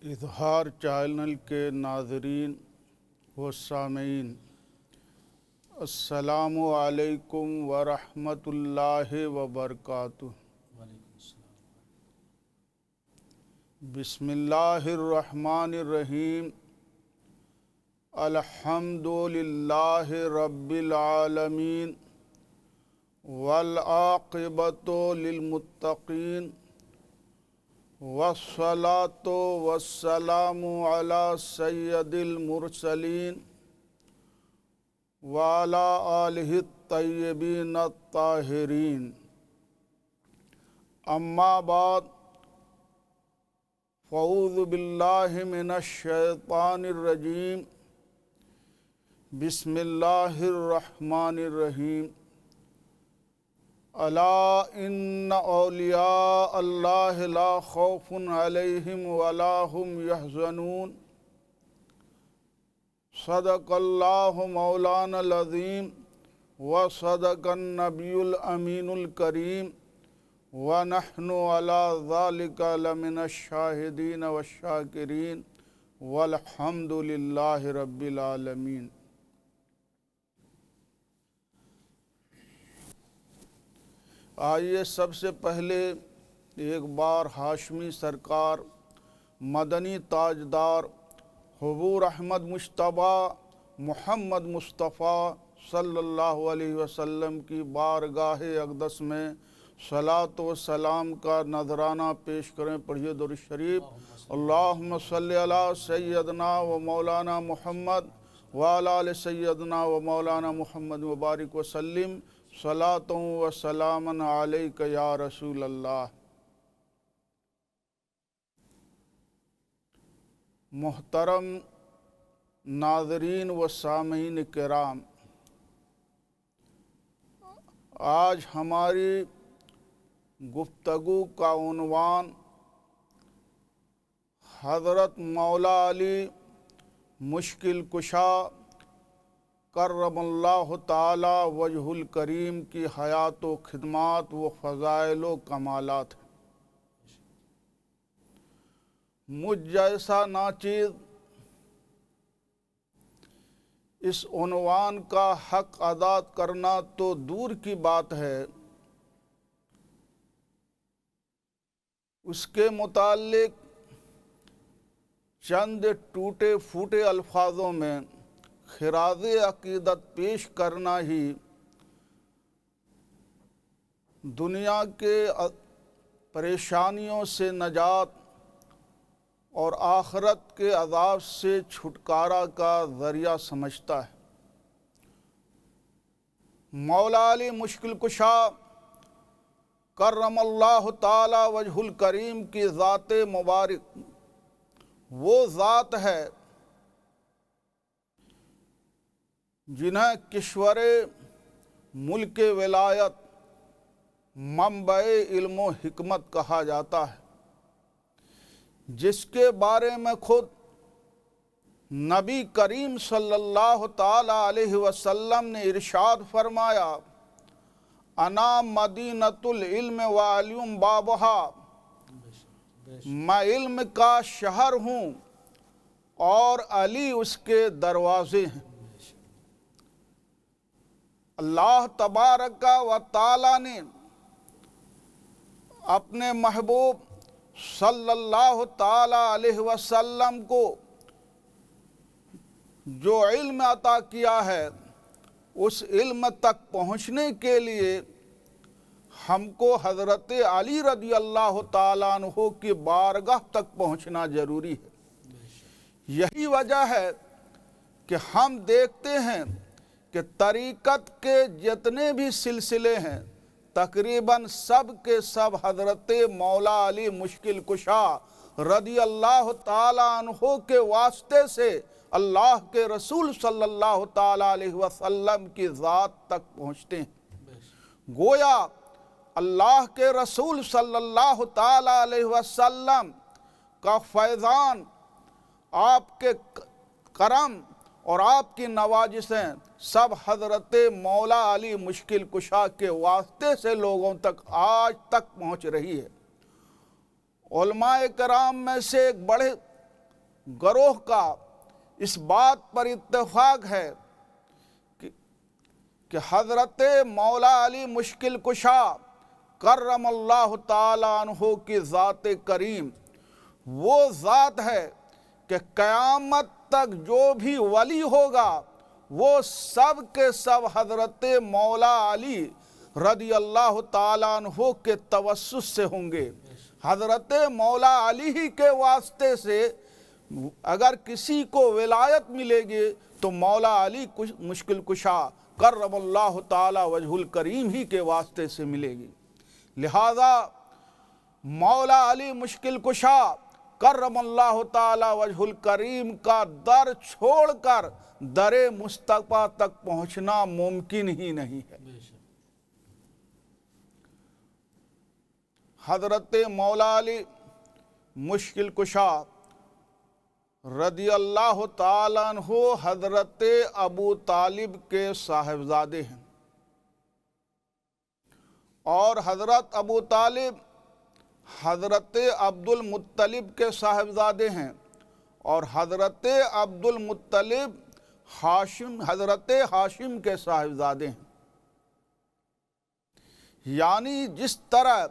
اظہار چینل کے ناظرین و سامعین، السلام علیکم ورحمۃ اللہ وبرکاتہ۔ بسم اللہ الرحمن الرحیم۔ الحمد للہ رب العالمین والعاقبۃ للمتقین والصلاۃ والسلام علی سید المرسلین وعلی آلہ الطیبین الطاہرین، اما بعد فاعوذ باللہ من الشیطان الرجیم، بسم اللہ الرحمن الرحیم۔ الا ان اولیاء اللہ لا خوف علیہم ولا هم یحزنون، صدق اللہ مولانا العظیم وصدق النبی الامین الکریم ونحن علی ذلک لمن الشاہدین والشاکرین والحمد للہ رب العالمین۔ آئیے سب سے پہلے ایک بار ہاشمی سرکار مدنی تاجدار حضور احمد مجتبیٰ محمد مصطفیٰ صلی اللہ علیہ وسلم کی بارگاہ اقدس میں صلاۃ و سلام کا نذرانہ پیش کریں۔ پڑھیے درود شریف۔ اللہم صلی علی سیدنا و مولانا محمد وعلی آل سیدنا و مولانا محمد مبارک وسلم، صلاۃ و سلام علیک یا رسول اللہ۔ محترم ناظرین و سامعین کرام، آج ہماری گفتگو کا عنوان حضرت مولا علی مشکل کشا کرم اللہ تعالی وجہ الکریم کی حیات و خدمات و فضائل و کمالات ہیں۔ مجھ جیسا ناچیز اس عنوان کا حق ادا کرنا تو دور کی بات ہے، اس کے متعلق چند ٹوٹے پھوٹے الفاظوں میں خراج عقیدت پیش کرنا ہی دنیا کے پریشانیوں سے نجات اور آخرت کے عذاب سے چھٹکارا کا ذریعہ سمجھتا ہے۔ مولا علی مشکل کشا کرم اللہ تعالی وجہ الکریم کی ذات مبارک وہ ذات ہے جنہیں کشور ملک ولایت منبع علم و حکمت کہا جاتا ہے، جس کے بارے میں خود نبی کریم صلی اللہ تعالی علیہ وسلم نے ارشاد فرمایا، انا مدینۃ العلم وعلیم بابہا، میں علم کا شہر ہوں اور علی اس کے دروازے ہیں۔ اللہ تبارک و تعالی نے اپنے محبوب صلی اللہ تعالی علیہ وسلم کو جو علم عطا کیا ہے، اس علم تک پہنچنے کے لیے ہم کو حضرت علی رضی اللہ تعالیٰ عنہ کی بارگاہ تک پہنچنا ضروری ہے۔ یہی وجہ ہے کہ ہم دیکھتے ہیں کہ طریقت کے جتنے بھی سلسلے ہیں تقریباً سب کے سب حضرت مولا علی مشکل کشا رضی اللہ تعالیٰ عنہ کے واسطے سے اللہ کے رسول صلی اللہ تعالیٰ علیہ وسلم کی ذات تک پہنچتے ہیں۔ گویا اللہ کے رسول صلی اللہ تعالیٰ علیہ وسلم کا فیضان، آپ کے کرم اور آپ کی نوازشیں سب حضرت مولا علی مشکل کشا کے واسطے سے لوگوں تک آج تک پہنچ رہی ہے۔ علماء کرام میں سے ایک بڑے گروہ کا اس بات پر اتفاق ہے کہ حضرت مولا علی مشکل کشا کرم اللہ تعالیٰ عنہ کی ذات کریم وہ ذات ہے کہ قیامت تک جو بھی ولی ہوگا وہ سب کے سب حضرت مولا علی رضی اللہ تعالیٰ عنہ کے توسط سے ہوں گے۔ حضرت مولا علی ہی کے واسطے سے اگر کسی کو ولایت ملے گی تو مولا علی مشکل کشا کرم اللہ تعالیٰ وجہ الکریم ہی کے واسطے سے ملے گی۔ لہذا مولا علی مشکل کشا کرم اللہ تعالیٰ وجہ الکریم کا در چھوڑ کر در مصطفیٰ تک پہنچنا ممکن ہی نہیں ہے۔ حضرت مولا علی مشکل کشا رضی اللہ تعالیٰ عنہ حضرت ابو طالب کے صاحبزادے ہیں، اور حضرت ابو طالب حضرت عبد المطلب کے صاحبزادے ہیں، اور حضرت عبد المطلب حضرت ہاشم کے صاحبزادے ہیں۔ یعنی جس طرح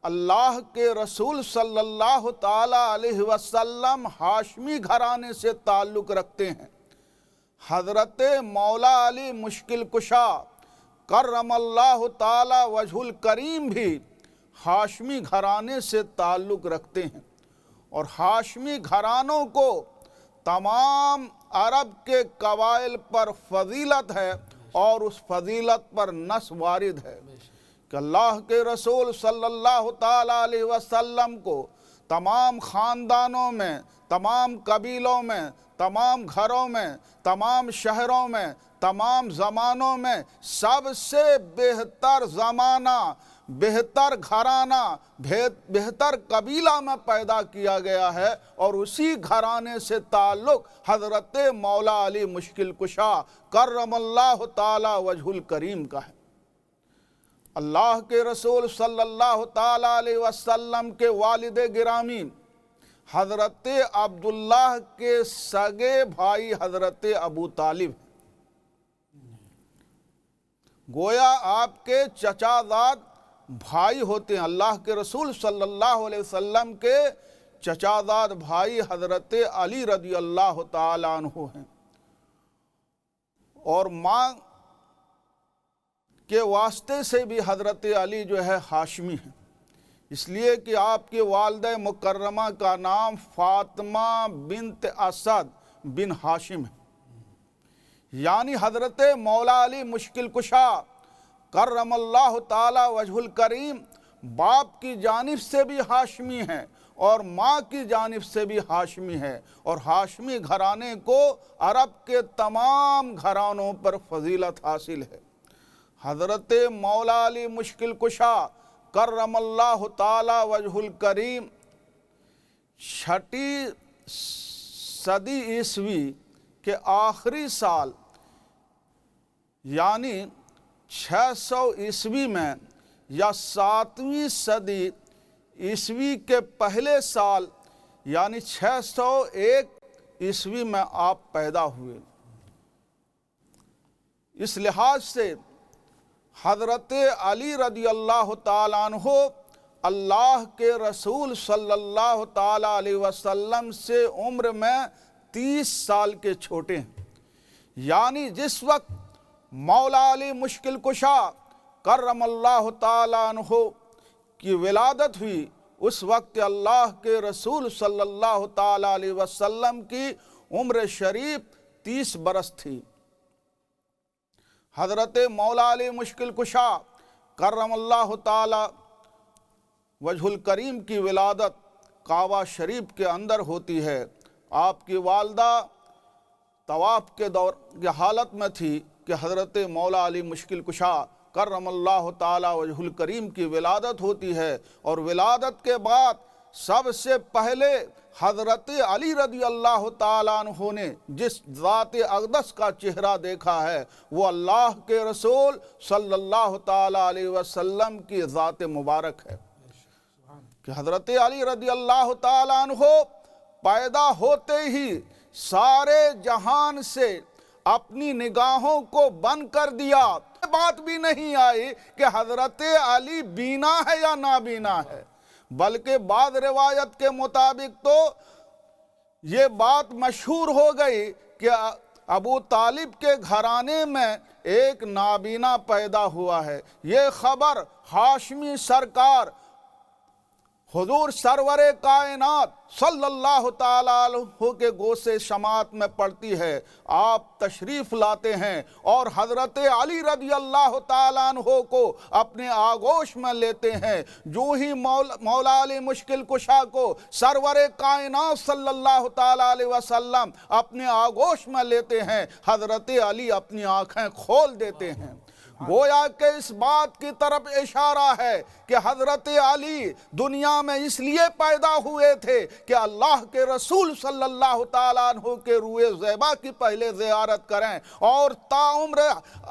اللہ کے رسول صلی اللہ تعالیٰ علیہ وسلم ہاشمی گھرانے سے تعلق رکھتے ہیں، حضرت مولا علی مشکل کشا کرم اللہ تعالیٰ وجہ الکریم بھی ہاشمی گھرانے سے تعلق رکھتے ہیں، اور ہاشمی گھرانوں کو تمام عرب کے قبائل پر فضیلت ہے، اور اس فضیلت پر نص وارد ہے کہ اللہ کے رسول صلی اللہ تعالیٰ علیہ وسلم کو تمام خاندانوں میں، تمام قبیلوں میں، تمام گھروں میں، تمام شہروں میں، تمام زمانوں میں سب سے بہتر زمانہ، بہتر گھرانہ، بہتر قبیلہ میں پیدا کیا گیا ہے، اور اسی گھرانے سے تعلق حضرت مولا علی مشکل کشا کرم اللہ تعالیٰ وجہ الکریم کا ہے۔ اللہ کے رسول صلی اللہ تعالیٰ علیہ وسلم کے والد گرامی حضرت عبداللہ کے سگے بھائی حضرت ابو طالب ہیں، گویا آپ کے چچا زاد بھائی ہوتے ہیں۔ اللہ کے رسول صلی اللہ علیہ وسلم کے چچا زاد بھائی حضرت علی رضی اللہ تعالیٰ عنہ ہیں، اور ماں کے واسطے سے بھی حضرت علی جو ہے ہاشمی ہیں، اس لیے کہ آپ کی والدہ مکرمہ کا نام فاطمہ بنت اسد بن ہاشم ہے۔ یعنی حضرت مولا علی مشکل کشا کرم اللہ تعالیٰ وجہ الکریم باپ کی جانب سے بھی ہاشمی ہیں اور ماں کی جانب سے بھی ہاشمی ہے، اور ہاشمی گھرانے کو عرب کے تمام گھرانوں پر فضیلت حاصل ہے۔ حضرت مولا علی مشکل کشا کرم اللہ تعالیٰ وجہ الکریم 6 صدی عیسوی کے آخری سال یعنی 600 عیسوی میں یا 7ویں صدی عیسوی کے پہلے سال یعنی 601 عیسوی میں آپ پیدا ہوئے۔ اس لحاظ سے حضرت علی رضی اللہ تعالیٰ عنہ اللہ کے رسول صلی اللہ تعالیٰ علیہ وسلم سے عمر میں 30 سال کے چھوٹے ہیں۔ یعنی جس وقت مولا علی مشکل کشا کرم اللہ تعالیٰ عنہ کی ولادت ہوئی، اس وقت اللہ کے رسول صلی اللہ تعالیٰ علیہ وسلم کی عمر شریف 30 برس تھی۔ حضرت مولا علی مشکل کشا کرم اللہ تعالی وجہ الکریم کی ولادت کعبہ شریف کے اندر ہوتی ہے۔ آپ کی والدہ طواف کے دور کی حالت میں تھی کہ حضرت مولا علی مشکل کشا کرم اللہ تعالی وجہ الکریم کی ولادت ہوتی ہے، اور ولادت کے بعد سب سے پہلے حضرت علی رضی اللہ تعالیٰ عنہ نے جس ذات اقدس کا چہرہ دیکھا ہے وہ اللہ کے رسول صلی اللہ تعالیٰ علیہ وسلم کی ذات مبارک ہے کہ حضرت علی رضی اللہ تعالیٰ عنہ پیدا ہوتے ہی سارے جہان سے اپنی نگاہوں کو بند کر دیا۔ بات بھی نہیں آئی کہ حضرت علی بینا ہے یا نابینا ہے، بلکہ بعض روایت کے مطابق تو یہ بات مشہور ہو گئی کہ ابو طالب کے گھرانے میں ایک نابینا پیدا ہوا ہے۔ یہ خبر ہاشمی سرکار حضور سرور کائنات صلی اللہ تعالیٰ عنہ کے گوشِ شماعت میں پڑتی ہے۔ آپ تشریف لاتے ہیں اور حضرت علی رضی اللہ تعالیٰ عنہ کو اپنے آغوش میں لیتے ہیں۔ جو ہی مولا علی مشکل کشا کو سرور کائنات صلی اللہ تعالیٰ علیہ وسلم اپنے آغوش میں لیتے ہیں، حضرت علی اپنی آنکھیں کھول دیتے ہیں۔ گویا کہ اس بات کی طرف اشارہ ہے کہ حضرت علی دنیا میں اس لیے پیدا ہوئے تھے کہ اللہ کے رسول صلی اللہ تعالیٰ عنہ کے روئے زیبا کی پہلے زیارت کریں اور تا عمر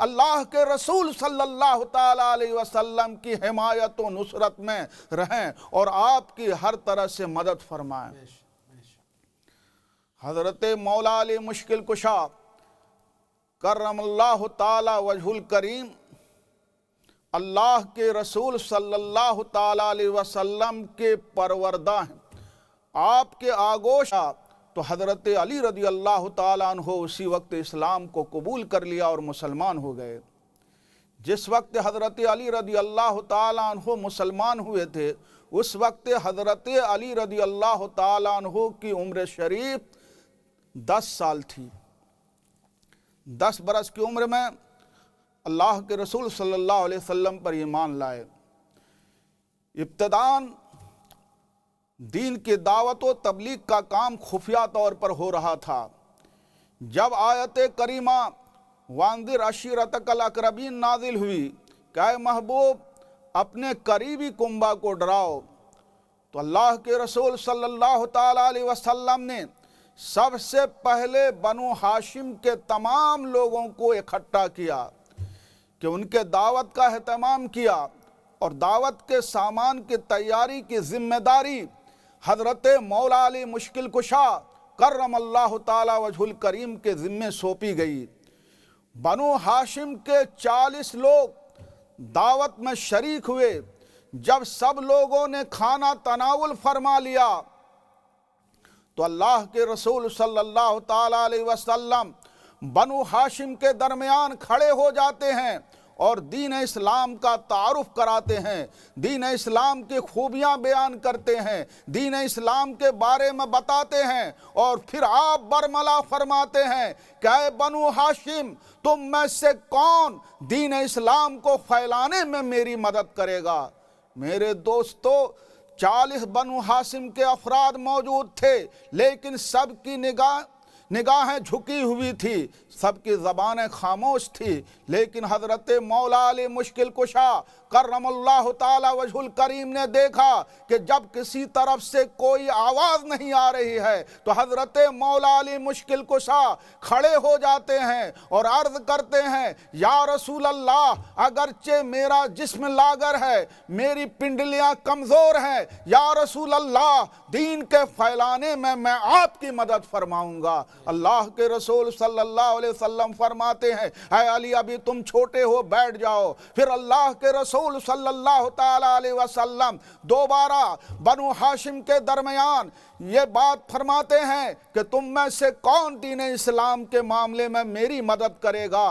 اللہ کے رسول صلی اللہ تعالیٰ علیہ وسلم کی حمایت و نصرت میں رہیں اور آپ کی ہر طرح سے مدد فرمائیں۔ حضرت مولا علی مشکل کشا کرم اللہ تعالی وجہ الکریم اللہ کے رسول صلی اللہ تعالیٰ علیہ وسلم کے پروردہ ہیں۔ آپ کے آغوش تو حضرت علی رضی اللہ تعالیٰ عنہ اسی وقت اسلام کو قبول کر لیا اور مسلمان ہو گئے۔ جس وقت حضرت علی رضی اللہ تعالیٰ عنہ مسلمان ہوئے تھے اس وقت حضرت علی رضی اللہ تعالیٰ عنہ کی عمر شریف 10 سال تھی۔ 10 برس کی عمر میں اللہ کے رسول صلی اللہ علیہ وسلم پر ایمان لائے۔ ابتداً دین کی دعوت و تبلیغ کا کام خفیہ طور پر ہو رہا تھا۔ جب آیت کریمہ وانذر عشیرتک الاقربین نازل ہوئی کہ اے محبوب اپنے قریبی کنبہ کو ڈراؤ، تو اللہ کے رسول صلی اللہ تعالیٰ علیہ وسلم نے سب سے پہلے بنو ہاشم کے تمام لوگوں کو اکٹھا کیا کہ ان کے دعوت کا اہتمام کیا اور دعوت کے سامان کی تیاری کی ذمہ داری حضرت مولا علی مشکل کشا کرم اللہ تعالی وجہ الکریم کے ذمے سونپی گئی۔ بنو ہاشم کے 40 لوگ دعوت میں شریک ہوئے۔ جب سب لوگوں نے کھانا تناول فرما لیا تو اللہ کے رسول صلی اللہ تعالیٰ علیہ وسلم بنو ہاشم کے درمیان کھڑے ہو جاتے ہیں اور دین اسلام کا تعارف کراتے ہیں، دین اسلام کی خوبیاں بیان کرتے ہیں، دین اسلام کے بارے میں بتاتے ہیں اور پھر آپ برملا فرماتے ہیں کہ اے بنو ہاشم تم میں سے کون دین اسلام کو پھیلانے میں میری مدد کرے گا؟ میرے دوستو 40 بنو ہاشم کے افراد موجود تھے لیکن سب کی نگاہیں جھکی ہوئی تھی، سب کی زبانیں خاموش تھی، لیکن حضرت مولا علی مشکل کشا کرم اللہ تعالی وجہ الکریم نے دیکھا کہ جب کسی طرف سے کوئی آواز نہیں آ رہی ہے تو حضرت مولا علی مشکل کشا کھڑے ہو جاتے ہیں اور عرض کرتے ہیں یا رسول اللہ اگرچہ میرا جسم لاغر ہے، میری پنڈلیاں کمزور ہیں، یا رسول اللہ دین کے پھیلانے میں آپ کی مدد فرماؤں گا۔ اللہ کے رسول صلی اللہ علیہ وسلم فرماتے ہیں اے علی ابھی تم چھوٹے ہو، بیٹھ جاؤ۔ پھر اللہ کے رسول صلی اللہ تعالیٰ علیہ وسلم دوبارہ بنو ہاشم کے درمیان یہ بات فرماتے ہیں کہ تم میں سے کون دین اسلام کے معاملے میں میری مدد کرے گا؟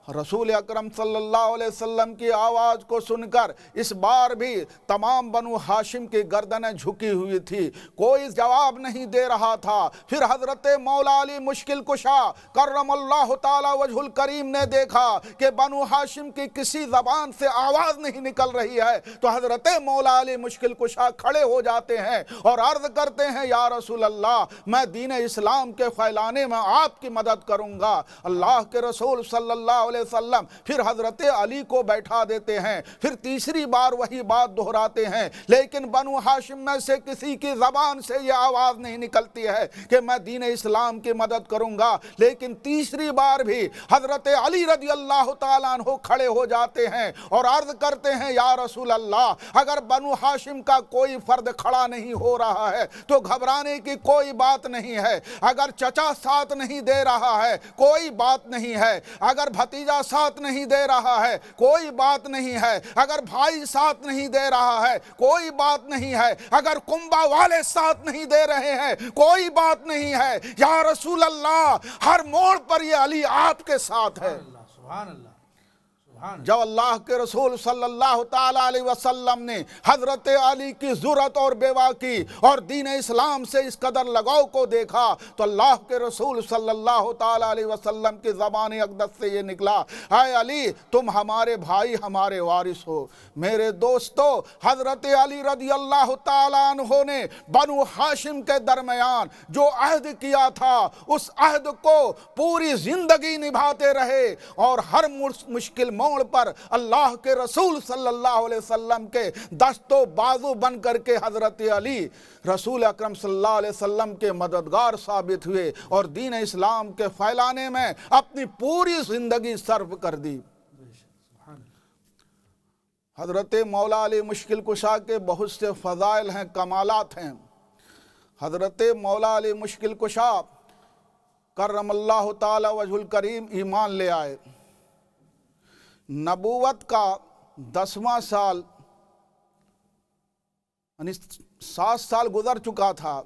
رسول اکرم صلی اللہ علیہ وسلم کی آواز کو سن کر اس بار بھی تمام بنو ہاشم کی گردنیں جھکی ہوئی تھی، کوئی جواب نہیں دے رہا تھا۔ پھر حضرت مولا علی مشکل کشا کرم اللہ تعالی وجہ الکریم نے دیکھا کہ بنو ہاشم کی کسی زبان سے آواز نہیں نکل رہی ہے تو حضرت مولا علی مشکل کشا کھڑے ہو جاتے ہیں اور عرض کرتے ہیں یا رسول اللہ میں دین اسلام کے پھیلانے میں آپ کی مدد کروں گا۔ اللہ کے رسول صلی اللہ علیہ وسلم پھر حضرت علی کو بیٹھا دیتے ہیں، پھر تیسری بار وہی بات دہراتے ہیں، لیکن بنو ہاشم میں سے کسی کی زبان سے یہ آواز نہیں نکلتی ہے کہ میں دین اسلام کی مدد کروں گا۔ لیکن تیسری بار بھی حضرت علی رضی اللہ تعالیٰ عنہ کھڑے ہو جاتے ہیں اور عرض کرتے ہیں یا رسول اللہ، اگر بنو ہاشم کا کوئی فرد کھڑا نہیں ہو رہا ہے تو گھبرانے کی کوئی بات نہیں ہے، اگر چچا ساتھ نہیں دے رہا ہے کوئی بات نہیں ہے، اگر بھتیجا ساتھ نہیں دے رہا ہے کوئی بات نہیں ہے، اگر بھائی ساتھ نہیں دے رہا ہے کوئی بات نہیں ہے، اگر کنبہ والے ساتھ نہیں دے رہے ہیں کوئی بات نہیں ہے، یا رسول اللہ ہر موڑ پر یہ علی آپ کے ساتھ ہے۔ سبحان اللہ۔ جب اللہ کے رسول صلی اللہ تعالیٰ علیہ وسلم نے حضرت علی کی ضرورت اور بیوہ کی اور دین اسلام سے اس قدر لگاؤ کو دیکھا تو اللہ کے رسول صلی اللہ تعالیٰ علیہ وسلم کی زبان اقدس سے یہ نکلا، اے علی تم ہمارے بھائی ہمارے وارث ہو۔ میرے دوستو، حضرت علی رضی اللہ تعالیٰ عنہ نے بنو ہاشم کے درمیان جو عہد کیا تھا اس عہد کو پوری زندگی نبھاتے رہے، اور ہر مشکل موڑ پر اللہ کے رسول صلی اللہ علیہ وسلم کے دست و بازو بن کر کے حضرت علی رسول اکرم صلی اللہ علیہ وسلم کے مددگار ثابت ہوئے اور دین اسلام کے پھیلانے میں اپنی پوری زندگی صرف کر دی۔ حضرت مولا علی مشکل کشا کے بہت سے فضائل ہیں، کمالات ہیں۔ حضرت مولا علی مشکل کشا کرم اللہ تعالی وجہ الکریم ایمان لے آئے، نبوت کا 10واں سال یعنی 7 سال گزر چکا تھا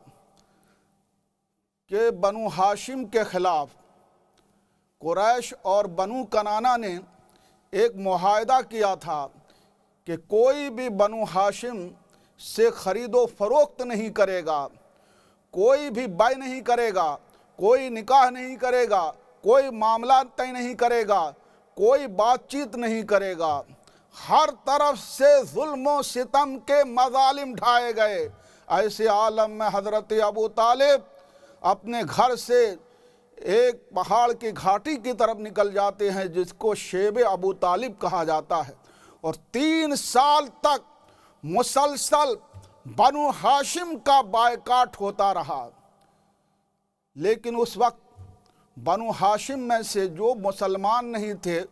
کہ بنو ہاشم کے خلاف قریش اور بنو کنانہ نے ایک معاہدہ کیا تھا کہ کوئی بھی بنو ہاشم سے خرید و فروخت نہیں کرے گا، کوئی بھی بیع نہیں کرے گا، کوئی نکاح نہیں کرے گا، کوئی معاملہ طے نہیں کرے گا، کوئی بات چیت نہیں کرے گا۔ ہر طرف سے ظلم و ستم کے مظالم ڈھائے گئے۔ ایسے عالم میں حضرت ابو طالب اپنے گھر سے ایک پہاڑ کی گھاٹی کی طرف نکل جاتے ہیں جس کو شیب ابو طالب کہا جاتا ہے، اور 3 سال تک مسلسل بنو ہاشم کا بائیکاٹ ہوتا رہا۔ لیکن اس وقت بنو ہاشم میں سے جو مسلمان نہیں تھے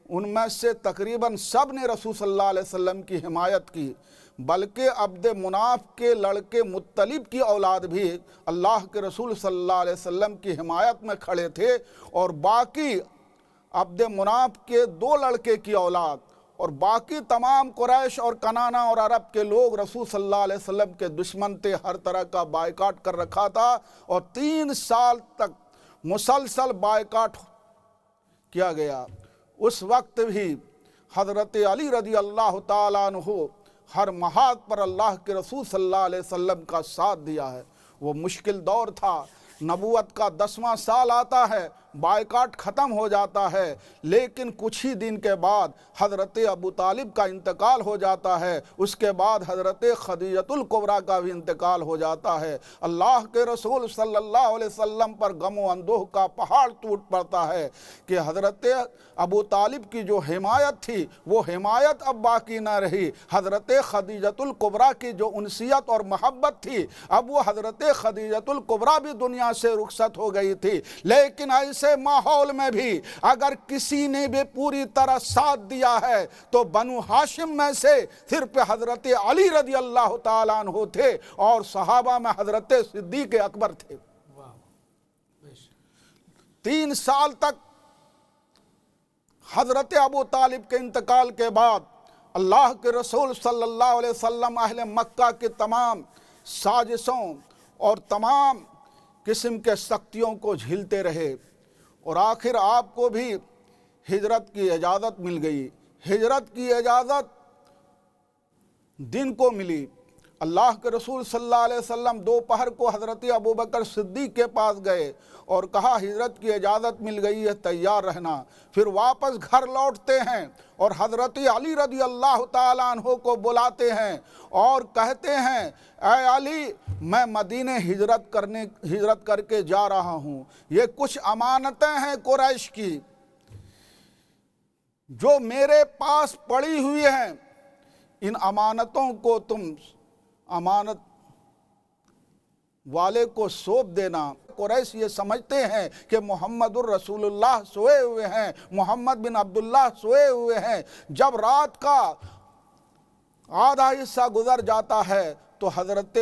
ان میں سے تقریباً سب نے رسول صلی اللہ علیہ وسلم کی حمایت کی، بلکہ عبد مناف کے لڑکے مطلب کی اولاد بھی اللہ کے رسول صلی اللہ علیہ وسلم کی حمایت میں کھڑے تھے، اور باقی عبد مناف کے 2 لڑکے کی اولاد اور باقی تمام قریش اور کنانہ اور عرب کے لوگ رسول صلی اللہ علیہ وسلم کے دشمن تھے، ہر طرح کا بائیکاٹ کر رکھا تھا، اور 3 سال تک مسلسل بائیکاٹ کیا گیا۔ اس وقت بھی حضرت علی رضی اللہ تعالیٰ عنہ ہر محاذ پر اللہ کے رسول صلی اللہ علیہ وسلم کا ساتھ دیا ہے۔ وہ مشکل دور تھا، نبوت کا 10واں سال آتا ہے، بائیکاٹ ختم ہو جاتا ہے، لیکن کچھ ہی دن کے بعد حضرت ابو طالب کا انتقال ہو جاتا ہے، اس کے بعد حضرت خدیجۃ الکبریٰ کا بھی انتقال ہو جاتا ہے۔ اللہ کے رسول صلی اللہ علیہ وسلم پر غم و اندوہ کا پہاڑ ٹوٹ پڑتا ہے کہ حضرت ابو طالب کی جو حمایت تھی وہ حمایت اب باقی نہ رہی، حضرت خدیجۃ الکبریٰ کی جو انسیت اور محبت تھی اب وہ حضرت خدیجۃ الکبریٰ بھی دنیا سے رخصت ہو گئی تھی۔ لیکن ایسے ماحول میں بھی اگر کسی نے بھی پوری طرح ساتھ دیا ہے تو بنو ہاشم میں سے صرف حضرت علی رضی اللہ تعالیٰ عنہ تھے، اور صحابہ میں حضرت صدیق اکبر تھے۔ 3 سال تک حضرت ابو طالب کے انتقال کے بعد اللہ کے رسول صلی اللہ علیہ وسلم اہل مکہ کے تمام سازشوں اور تمام قسم کے سختیوں کو جھیلتے رہے، اور آخر آپ کو بھی ہجرت کی اجازت مل گئی۔ ہجرت کی اجازت دن کو ملی۔ اللہ کے رسول صلی اللہ علیہ وسلم دوپہر کو حضرت ابوبکر صدیق کے پاس گئے اور کہا ہجرت کی اجازت مل گئی ہے، تیار رہنا۔ پھر واپس گھر لوٹتے ہیں اور حضرت علی رضی اللہ تعالیٰ عنہ کو بلاتے ہیں اور کہتے ہیں اے علی میں مدینے ہجرت کر کے جا رہا ہوں، یہ کچھ امانتیں ہیں قریش کی، جو میرے پاس پڑی ہوئی ہیں ان امانتوں کو تم امانت والے کو سونپ دینا۔ قریش یہ سمجھتے ہیں کہ محمد الرسول اللہ سوئے ہوئے ہیں، محمد بن عبداللہ سوئے ہوئے ہیں۔ جب رات کا آدھا حصہ گزر جاتا ہے تو حضرت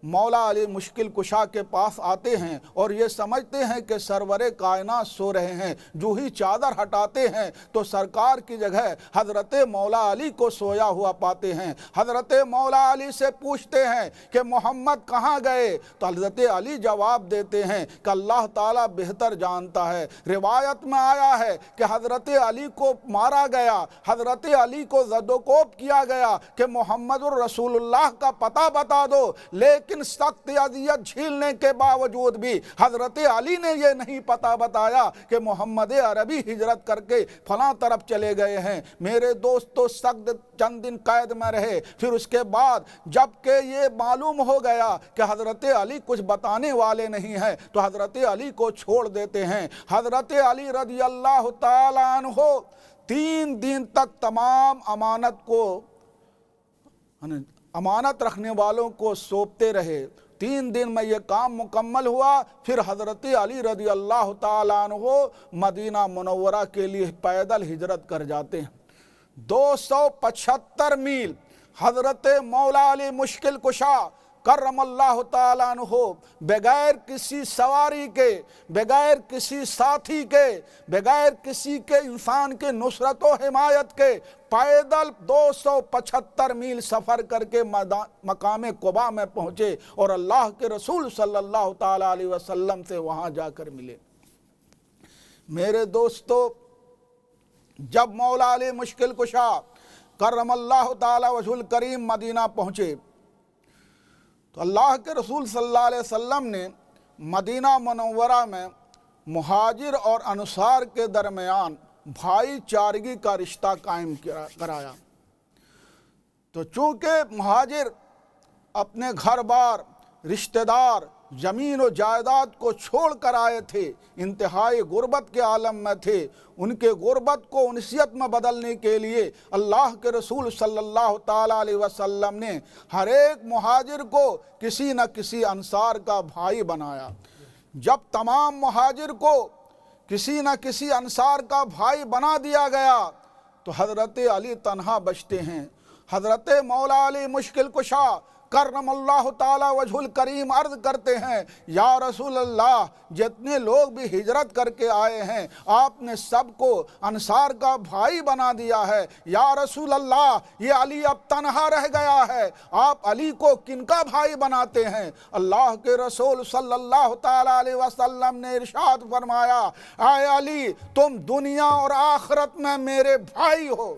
مولا علی مشکل کشا کے پاس آتے ہیں اور یہ سمجھتے ہیں کہ سرور کائنات سو رہے ہیں۔ جو ہی چادر ہٹاتے ہیں تو سرکار کی جگہ حضرت مولا علی کو سویا ہوا پاتے ہیں۔ حضرت مولا علی سے پوچھتے ہیں کہ محمد کہاں گئے؟ تو حضرت علی جواب دیتے ہیں کہ اللہ تعالیٰ بہتر جانتا ہے۔ روایت میں آیا ہے کہ حضرت علی کو مارا گیا، حضرت علی کو زد و کوب کیا گیا کہ محمد الرسول اللہ کا پتہ بتا دو، لیکن سخت اذیت جھیلنے کے باوجود بھی حضرت علی نے یہ نہیں پتہ بتایا کہ محمد عربی ہجرت کر کے فلاں طرف چلے گئے ہیں۔ میرے دوستو سخت چند دن قید میں رہے، پھر اس کے بعد جب کہ یہ معلوم ہو گیا کہ حضرت علی کچھ بتانے والے نہیں ہیں تو حضرت علی کو چھوڑ دیتے ہیں۔ حضرت علی رضی اللہ تعالیٰ عنہ 3 دن تک تمام امانت رکھنے والوں کو سونپتے رہے۔ 3 دن میں یہ کام مکمل ہوا، پھر حضرت علی رضی اللہ تعالیٰ عنہ مدینہ منورہ کے لیے پیدل ہجرت کر جاتے ہیں۔ 275 میل حضرت مولا علی مشکل کشا کرم اللہ تعالیٰ عنہ بغیر کسی سواری کے، بغیر کسی ساتھی کے، بغیر کسی کے انسان کے نصرت و حمایت کے پیدل 275 میل سفر کر کے مقام قباء میں پہنچے اور اللہ کے رسول صلی اللہ تعالیٰ علیہ وسلم سے وہاں جا کر ملے۔ میرے دوستو، جب مولا علی مشکل کشا کرم اللہ تعالیٰ وجہ الکریم مدینہ پہنچے تو اللہ کے رسول صلی اللہ علیہ وسلم نے مدینہ منورہ میں مہاجر اور انصار کے درمیان بھائی چارگی کا رشتہ قائم کرایا۔ تو چونکہ مہاجر اپنے گھر بار، رشتہ دار، زمین و جائیداد کو چھوڑ کر آئے تھے، انتہائی غربت کے عالم میں تھے، ان کے غربت کو انسیت میں بدلنے کے لیے اللہ کے رسول صلی اللہ تعالیٰ علیہ وسلم نے ہر ایک مہاجر کو کسی نہ کسی انصار کا بھائی بنایا۔ جب تمام مہاجر کو کسی نہ کسی انصار کا بھائی بنا دیا گیا تو حضرت علی تنہا بچتے ہیں۔ حضرت مولا علی مشکل کشا کرم اللہ تعالیٰ وجہ الکریم عرض کرتے ہیں، یا رسول اللہ، جتنے لوگ بھی ہجرت کر کے آئے ہیں آپ نے سب کو انصار کا بھائی بنا دیا ہے۔ یا رسول اللہ، یہ علی اب تنہا رہ گیا ہے، آپ علی کو کن کا بھائی بناتے ہیں؟ اللہ کے رسول صلی اللہ تعالیٰ علیہ وسلم نے ارشاد فرمایا، اے علی، تم دنیا اور آخرت میں میرے بھائی ہو۔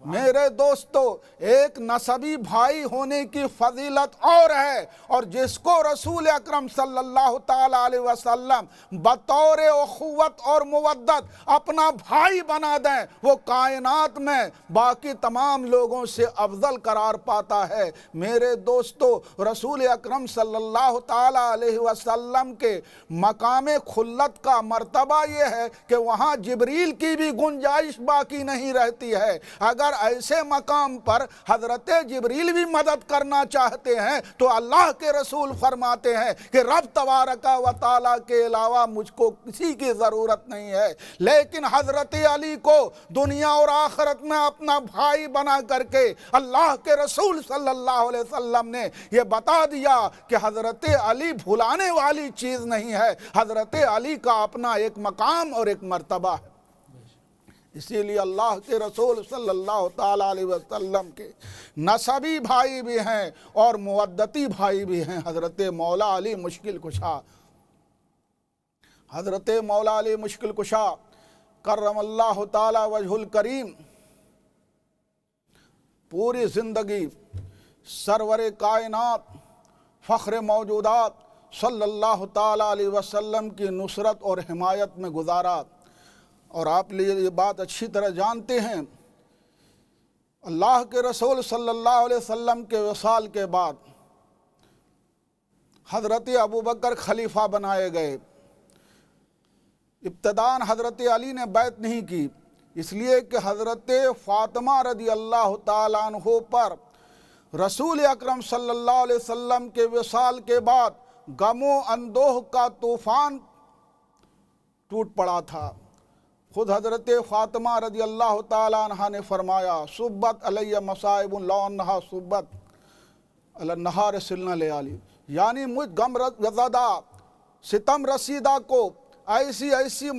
میرے دوستو، ایک نسبی بھائی ہونے کی فضیلت اور ہے، اور جس کو رسول اکرم صلی اللہ تعالیٰ علیہ وسلم بطور اخوت اور مودت اپنا بھائی بنا دیں، وہ کائنات میں باقی تمام لوگوں سے افضل قرار پاتا ہے۔ میرے دوستو، رسول اکرم صلی اللہ تعالیٰ علیہ وسلم کے مقام خلت کا مرتبہ یہ ہے کہ وہاں جبریل کی بھی گنجائش باقی نہیں رہتی ہے۔ اگر ایسے مقام پر حضرت جبریل بھی مدد کرنا چاہتے ہیں تو اللہ کے رسول فرماتے ہیں کہ رب تبارک و تعالیٰ کے علاوہ مجھ کو کسی کی ضرورت نہیں ہے، لیکن حضرت علی کو دنیا اور آخرت میں اپنا بھائی بنا کر کے اللہ کے رسول صلی اللہ علیہ وسلم نے یہ بتا دیا کہ حضرت علی بھلانے والی چیز نہیں ہے، حضرت علی کا اپنا ایک مقام اور ایک مرتبہ ہے۔ اسی لیے اللہ کے رسول صلی اللہ تعالیٰ علیہ وسلم کے نسبی بھائی بھی ہیں اور مودتی بھائی بھی ہیں حضرت مولا علی مشکل کشا۔ حضرت مولا علی مشکل کشا کرم اللہ تعالیٰ وجہ الکریم پوری زندگی سرور کائنات فخر موجودات صلی اللہ تعالیٰ علیہ وسلم کی نصرت اور حمایت میں گزارا۔ اور آپ یہ بات اچھی طرح جانتے ہیں، اللہ کے رسول صلی اللہ علیہ وسلم کے وصال کے بعد حضرت ابوبکر خلیفہ بنائے گئے۔ ابتداً حضرت علی نے بیعت نہیں کی، اس لیے کہ حضرت فاطمہ رضی اللہ تعالیٰ عنہ پر رسول اکرم صلی اللہ علیہ وسلم کے وصال کے بعد غم و اندوہ کا طوفان ٹوٹ پڑا تھا۔ خود حضرت فاطمہ رضی اللہ تعالیٰ عنہ نے فرمایا صبت علیہ مصائب لو انہا صبت علی النہار سلنا لیالی، یعنی مجھ غم زدہ ستم رسیدہ کو ایسی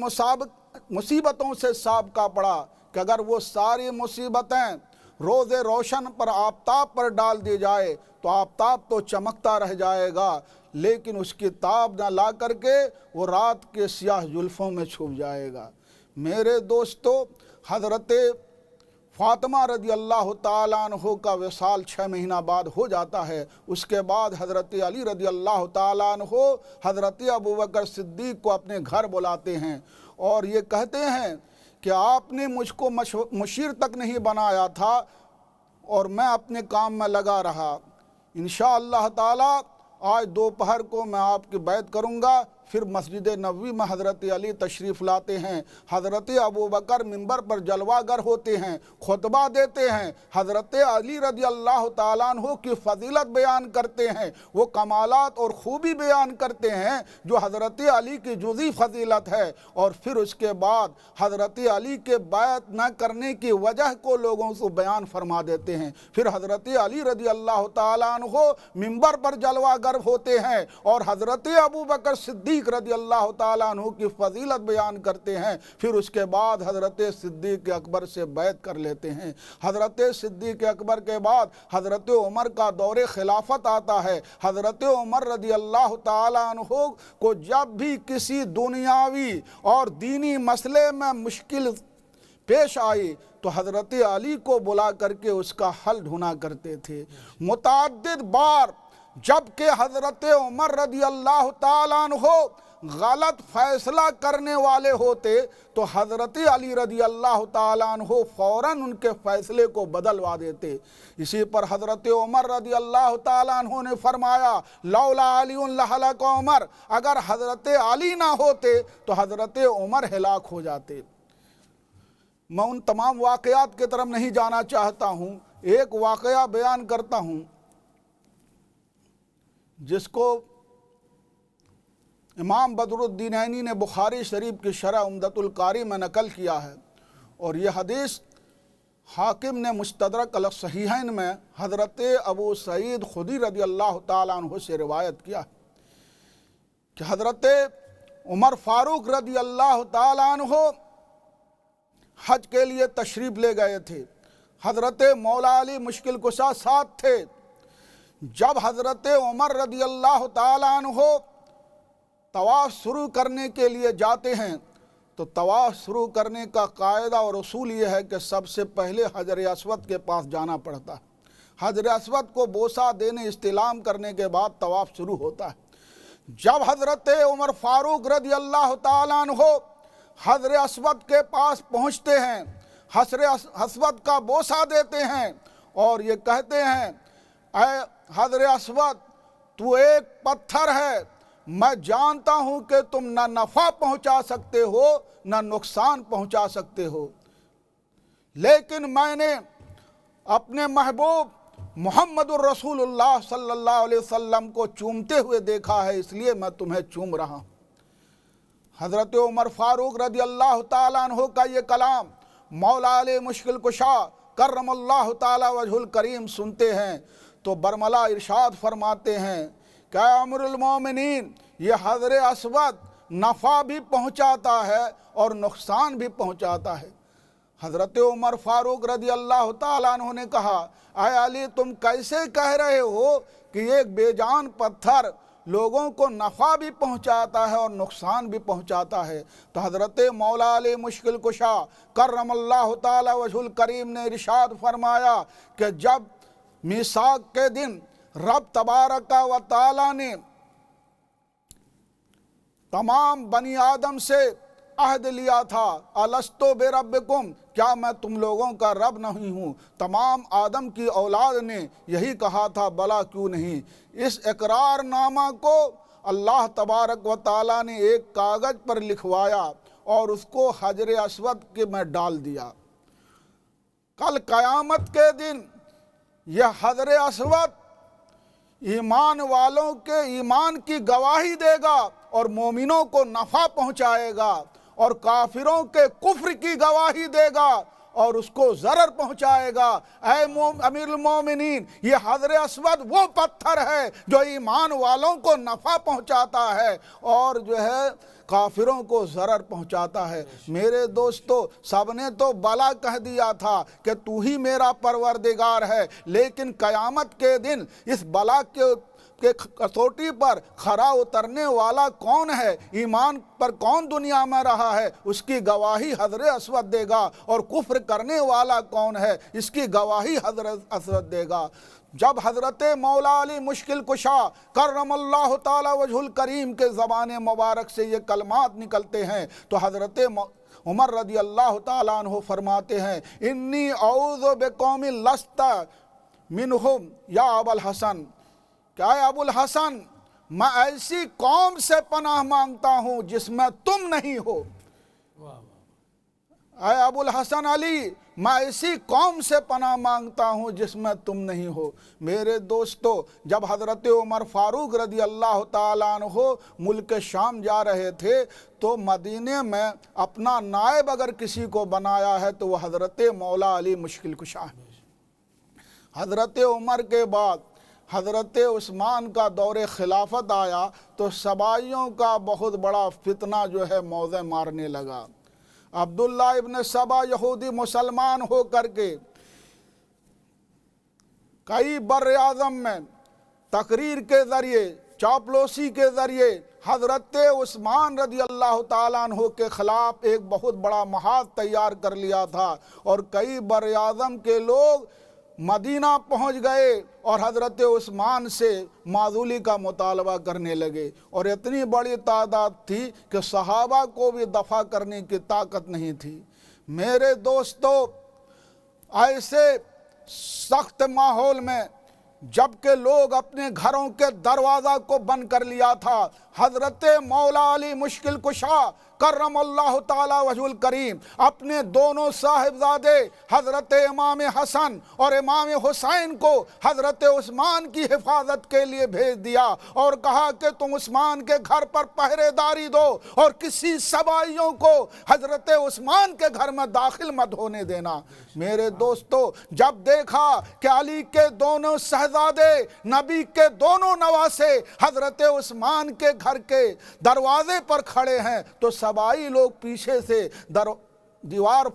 مصیبتوں سے سابقہ پڑا کہ اگر وہ ساری مصیبتیں روز روشن پر آفتاب پر ڈال دی جائے تو آفتاب تو چمکتا رہ جائے گا، لیکن اس کی تاب نہ لا کر کے وہ رات کے سیاہ زلفوں میں چھپ جائے گا۔ میرے دوستو، حضرت فاطمہ رضی اللہ تعالیٰ عنہ کا وصال 6 مہینہ بعد ہو جاتا ہے۔ اس کے بعد حضرت علی رضی اللہ تعالیٰ عنہ حضرت ابوبکر صدیق کو اپنے گھر بلاتے ہیں اور یہ کہتے ہیں کہ آپ نے مجھ کو مشیر تک نہیں بنایا تھا اور میں اپنے کام میں لگا رہا۔ انشاءاللہ تعالی آج دوپہر کو میں آپ کی بیعت کروں گا۔ پھر مسجد نبوی میں حضرت علی تشریف لاتے ہیں۔ حضرت ابوبکر منبر پر جلوہ گر ہوتے ہیں، خطبہ دیتے ہیں، حضرت علی رضی اللہ تعالیٰ عنہ کی فضیلت بیان کرتے ہیں، وہ کمالات اور خوبی بیان کرتے ہیں جو حضرت علی کی جزئی فضیلت ہے، اور پھر اس کے بعد حضرت علی کے بیعت نہ کرنے کی وجہ کو لوگوں سے بیان فرما دیتے ہیں۔ پھر حضرت علی رضی اللہ تعالیٰ عنہ منبر پر جلوہ گر ہوتے ہیں اور حضرت ابوبکر صدیق رضی اللہ تعالیٰ عنہ کی فضیلت بیان کرتے ہیں۔ پھر اس کے بعد حضرت صدیق اکبر سے بیعت کر لیتے ہیں۔ حضرت صدیق اکبر کے بعد حضرت عمر کا دور خلافت آتا ہے۔ حضرت عمر رضی اللہ تعالیٰ عنہ کو جب بھی کسی دنیاوی اور دینی مسئلے میں مشکل پیش آئی تو حضرت علی کو بلا کر کے اس کا حل ڈھونڈا کرتے تھے۔ متعدد بار جبکہ حضرت عمر رضی اللہ تعالیٰ عنہ غلط فیصلہ کرنے والے ہوتے تو حضرت علی رضی اللہ تعالیٰ عنہ فوراً ان کے فیصلے کو بدلوا دیتے۔ اسی پر حضرت عمر رضی اللہ تعالیٰ عنہ نے فرمایا لولا علی لہلک عمر، اگر حضرت علی نہ ہوتے تو حضرت عمر ہلاک ہو جاتے۔ میں ان تمام واقعات کی طرف نہیں جانا چاہتا ہوں، ایک واقعہ بیان کرتا ہوں جس کو امام بدر الدین عینی نے بخاری شریف کی شرح عمدۃ القاری میں نقل کیا ہے، اور یہ حدیث حاکم نے مستدرک علی الصحیحین میں حضرت ابو سعید خدری رضی اللہ تعالیٰ عنہ سے روایت کیا ہے کہ حضرت عمر فاروق رضی اللہ تعالیٰ عنہ حج کے لیے تشریف لے گئے تھے۔ حضرت مولا علی مشکل کشا ساتھ تھے۔ جب حضرت عمر رضی اللہ تعالیٰ عنہ طواف شروع کرنے کے لیے جاتے ہیں تو طواف شروع کرنے کا قاعدہ اور اصول یہ ہے کہ سب سے پہلے حجر اسود کے پاس جانا پڑتا ہے۔ حجر اسود کو بوسہ دینے استلام کرنے کے بعد طواف شروع ہوتا ہے۔ جب حضرت عمر فاروق رضی اللہ تعالیٰ عنہ حجر اسود کے پاس پہنچتے ہیں، حجر اسود کا بوسہ دیتے ہیں اور یہ کہتے ہیں اے حجر اسود تو ایک پتھر ہے، میں جانتا ہوں کہ تم نہ نفع پہنچا سکتے ہو نہ نقصان پہنچا سکتے ہو، لیکن میں نے اپنے محبوب محمد الرسول اللہ صلی اللہ علیہ وسلم کو چومتے ہوئے دیکھا ہے، اس لیے میں تمہیں چوم رہا ہوں۔ حضرت عمر فاروق رضی اللہ تعالیٰ عنہ کا یہ کلام مولا علی مشکل کشا کرم اللہ تعالیٰ وجہ الکریم سنتے ہیں تو برملا ارشاد فرماتے ہیں کہ اے امیر المومنین، یہ حجر اسود نفع بھی پہنچاتا ہے اور نقصان بھی پہنچاتا ہے۔ حضرت عمر فاروق رضی اللہ تعالیٰ عنہ نے کہا اے علی، تم کیسے کہہ رہے ہو کہ ایک بے جان پتھر لوگوں کو نفع بھی پہنچاتا ہے اور نقصان بھی پہنچاتا ہے؟ تو حضرت مولا علی مشکل کشا کرم اللہ تعالی وجہ الکریم نے ارشاد فرمایا کہ جب میثاق کے دن رب تبارک و تعالی نے تمام بنی آدم سے عہد لیا تھا الستو بربکم، کیا میں تم لوگوں کا رب نہیں ہوں؟ تمام آدم کی اولاد نے یہی کہا تھا بلا کیوں نہیں۔ اس اقرار نامہ کو اللہ تبارک و تعالی نے ایک کاغذ پر لکھوایا اور اس کو حجر اسود کے میں ڈال دیا۔ کل قیامت کے دن یہ حجر اسود ایمان والوں کے ایمان کی گواہی دے گا اور مومنوں کو نفع پہنچائے گا، اور کافروں کے کفر کی گواہی دے گا اور اس کو ضرر پہنچائے گا۔ اے امیر المومنین، یہ حجر اسود وہ پتھر ہے جو ایمان والوں کو نفع پہنچاتا ہے اور جو ہے کافروں کو ضرر پہنچاتا ہے۔ میرے دوستو، سب نے تو بلا کہہ دیا تھا کہ تو ہی میرا پروردگار ہے، لیکن قیامت کے دن اس بلا کے کسوٹی پر کھرا اترنے والا کون ہے، ایمان پر کون دنیا میں رہا ہے، اس کی گواہی حجر اسود دے گا، اور کفر کرنے والا کون ہے، اس کی گواہی حجر اسود دے گا۔ جب حضرت مولا علی مشکل کشا کرم اللہ تعالی وجہ الکریم کے زبان مبارک سے یہ کلمات نکلتے ہیں تو حضرت عمر رضی اللہ تعالیٰ عنہ فرماتے ہیں، انی اعوذ بقوم لست منہم یا ابا الحسن، کیا اے ابو الحسن، میں ایسی قوم سے پناہ مانگتا ہوں جس میں تم نہیں ہو۔ اے ابو الحسن علی، میں ایسی قوم سے پناہ مانگتا ہوں جس میں تم نہیں ہو۔ میرے دوستو، جب حضرت عمر فاروق رضی اللہ تعالیٰ عنہ ملک شام جا رہے تھے تو مدینے میں اپنا نائب اگر کسی کو بنایا ہے تو وہ حضرت مولا علی مشکل کشا ہے۔ حضرت عمر کے بعد حضرت عثمان کا دور خلافت آیا تو سبائیوں کا بہت بڑا فتنہ جو ہے موضع مارنے لگا۔ عبداللہ ابن سبا یہودی مسلمان ہو کر کے کئی بر اعظم میں تقریر کے ذریعے، چاپلوسی کے ذریعے حضرت عثمان رضی اللہ تعالیٰ عنہ کے خلاف ایک بہت بڑا محاذ تیار کر لیا تھا، اور کئی بر اعظم کے لوگ مدینہ پہنچ گئے اور حضرت عثمان سے معزولی کا مطالبہ کرنے لگے، اور اتنی بڑی تعداد تھی کہ صحابہ کو بھی دفع کرنے کی طاقت نہیں تھی۔ میرے دوستو، ایسے سخت ماحول میں جبکہ لوگ اپنے گھروں کے دروازہ کو بند کر لیا تھا، حضرت مولا علی مشکل کشا کرم اللہ تعالی وجہ الکریم اپنے دونوں صاحبزادے حضرت امام حسن اور امام حسین کو حضرت عثمان کی حفاظت کے لیے بھیج دیا اور کہا کہ تم عثمان کے گھر پر پہرے داری دو اور کسی سبائیوں کو حضرت عثمان کے گھر میں داخل مت ہونے دینا۔ میرے دوستو، جب دیکھا کہ علی کے دونوں شہزادے، نبی کے دونوں نواسے حضرت عثمان کے گھر کے دروازے پر کھڑے ہیں تو سبائی لوگ پیچھے سے دیوار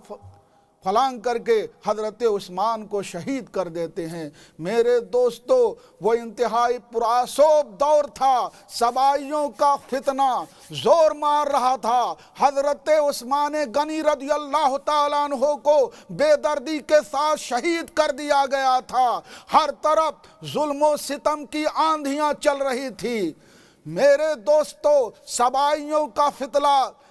پھلانگ کر کے حضرت عثمان کو شہید کر دیتے ہیں۔ میرے دوستو، وہ انتہائی پرآشوب دور تھا، سبائیوں کا فتنہ زور مار رہا تھا۔ حضرت عثمان غنی رضی اللہ تعالیٰ عنہ کو بے دردی کے ساتھ شہید کر دیا گیا تھا، ہر طرف ظلم و ستم کی آندھیاں چل رہی تھی۔ میرے دوستو، سبائیوں کا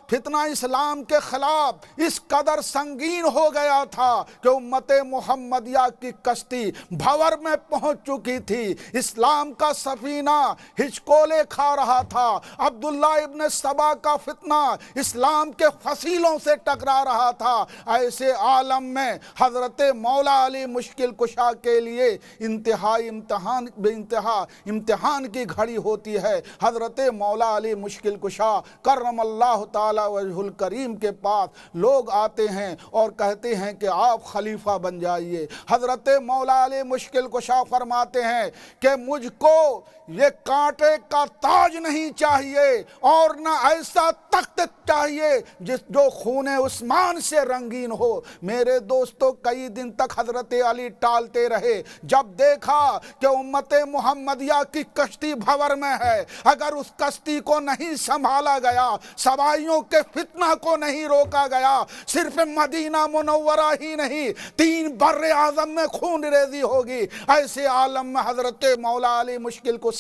فتنہ اسلام کے خلاف اس قدر سنگین ہو گیا تھا کہ امت محمدیہ کی کشتی بھور میں پہنچ چکی تھی، اسلام کا سفینہ ہچکولے کھا رہا تھا، عبداللہ ابن سبا کا فتنہ اسلام کے فصیلوں سے ٹکرا رہا تھا۔ ایسے عالم میں حضرت مولا علی مشکل کشا کے لیے انتہائی امتحان کی گھڑی ہوتی ہے۔ حضرت مولا علی مشکل کشا کرم اللہ تعالی وجہ الکریم کے پاس لوگ آتے ہیں اور کہتے ہیں کہ آپ خلیفہ بن جائیے۔ حضرت مولا علی مشکل کشا فرماتے ہیں کہ مجھ کو یہ کانٹے کا تاج نہیں چاہیے اور نہ ایسا تخت چاہیے جو خون عثمان سے رنگین ہو۔ میرے دوستو، کئی دن تک حضرت علی ٹالتے رہے، جب دیکھا کہ امت محمدیہ کی کشتی بھور میں ہے، اگر اس کشتی کو نہیں سنبھالا گیا، سبائیوں کے فتنہ کو نہیں روکا گیا، صرف مدینہ منورہ ہی نہیں 3 بر اعظم میں خون ریزی ہوگی۔ ایسے عالم میں حضرت مولا علی مشکل کشا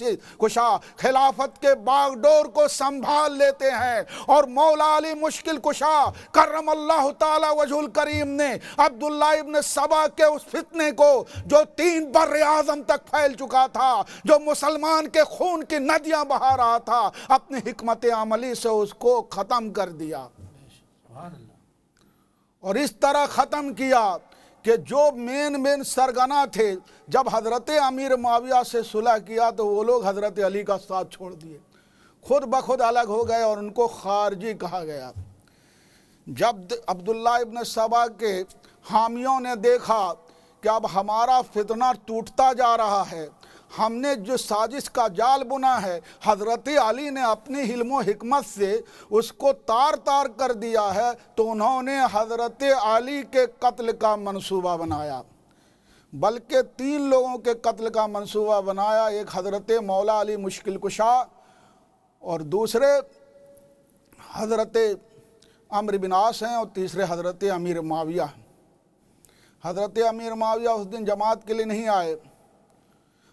خلافت کے باغ ڈور کو سنبھال لیتے ہیں، اور مولا علی مشکل کشا کرم اللہ تعالی وجہ الکریم نے عبداللہ ابن سبا کے اس فتنے کو جو 3 بر اعظم تک پھیل چکا تھا، جو مسلمان کے خون کی ندیاں بہا رہا تھا، اپنی حکمت عملی سے اس کو ختم کر دیا۔ اور اس طرح ختم کیا کہ جو مین سرگنا تھے، جب حضرت امیر معاویہ سے صلح کیا تو وہ لوگ حضرت علی کا ساتھ چھوڑ دیے، خود بخود الگ ہو گئے اور ان کو خارجی کہا گیا۔ جب عبداللہ ابن سبا کے حامیوں نے دیکھا کہ اب ہمارا فتنہ ٹوٹتا جا رہا ہے، ہم نے جو سازش کا جال بنا ہے، حضرت علی نے اپنی علم و حکمت سے اس کو تار تار کر دیا ہے، تو انہوں نے حضرت علی کے قتل کا منصوبہ بنایا، بلکہ 3 لوگوں کے قتل کا منصوبہ بنایا۔ ایک حضرت مولا علی مشکل کشا، اور دوسرے حضرت عمرو بن عاص ہیں، اور تیسرے حضرت امیر معاویہ۔ حضرت امیر معاویہ اس دن جماعت کے لیے نہیں آئے،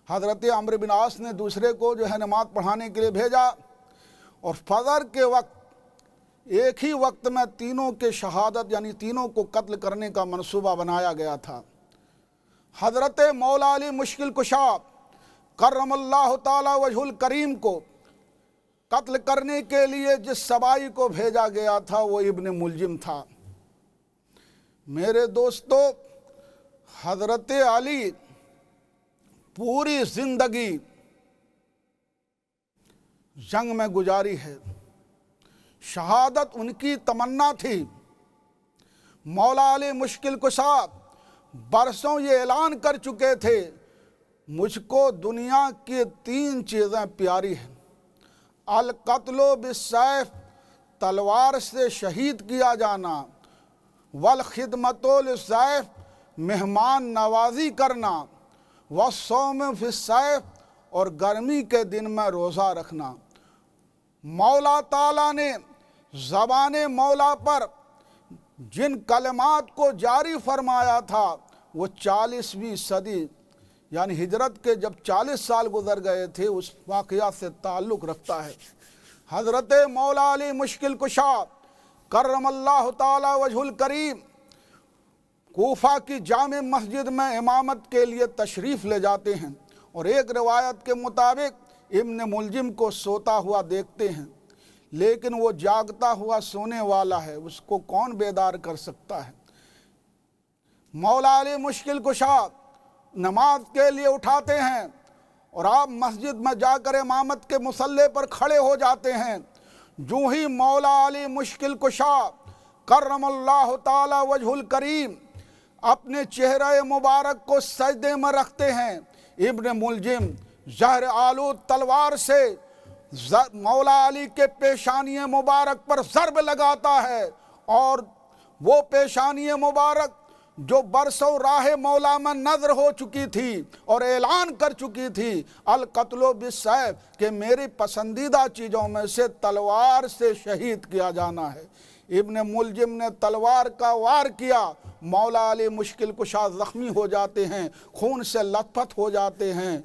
حضرت عمرو بن عاص نے دوسرے کو جو ہے نماز پڑھانے کے لیے بھیجا، اور فجر کے وقت ایک ہی وقت میں تینوں کے شہادت یعنی تینوں کو قتل کرنے کا منصوبہ بنایا گیا تھا۔ حضرت مولا علی مشکل کشا کرم اللہ تعالی وجہ الکریم کو قتل کرنے کے لیے جس سبائی کو بھیجا گیا تھا وہ ابن ملجم تھا۔ میرے دوستو، حضرت علی پوری زندگی جنگ میں گزاری ہے، شہادت ان کی تمنا تھی۔ مولا علی مشکل کشا برسوں یہ اعلان کر چکے تھے، مجھ کو دنیا کی 3 چیزیں پیاری ہیں: القتل بالسیف، تلوار سے شہید کیا جانا، والخدمت للضیف، مہمان نوازی کرنا، والصوم فی الصیف، اور گرمی کے دن میں روزہ رکھنا۔ مولا تعالیٰ نے زبان مولا پر جن کلمات کو جاری فرمایا تھا وہ 40ویں صدی یعنی ہجرت کے جب 40 سال گزر گئے تھے اس واقعہ سے تعلق رکھتا ہے۔ حضرت مولا علی مشکل کشا کرم اللہ تعالی وجہ الکریم کوفہ کی جامع مسجد میں امامت کے لیے تشریف لے جاتے ہیں، اور ایک روایت کے مطابق ابن ملجم کو سوتا ہوا دیکھتے ہیں، لیکن وہ جاگتا ہوا سونے والا ہے، اس کو کون بیدار کر سکتا ہے۔ مولا علی مشکل کشا نماز کے لیے اٹھاتے ہیں، اور آپ مسجد میں جا کر امامت کے مصلی پر کھڑے ہو جاتے ہیں۔ جو ہی مولا علی مشکل کشا کرم اللہ تعالی وجہ الکریم اپنے چہرہ مبارک کو سجدے میں رکھتے ہیں، ابن ملجم زہر آلود تلوار سے مولا علی کے پیشانی مبارک پر ضرب لگاتا ہے، اور وہ پیشانی مبارک جو برسوں راہ مولا میں نظر ہو چکی تھی اور اعلان کر چکی تھی القتل بالسیف کہ میری پسندیدہ چیزوں میں سے تلوار سے شہید کیا جانا ہے۔ ابن ملجم نے تلوار کا وار کیا، مولا علی مشکل کشا زخمی ہو جاتے ہیں، خون سے لت پت ہو جاتے ہیں۔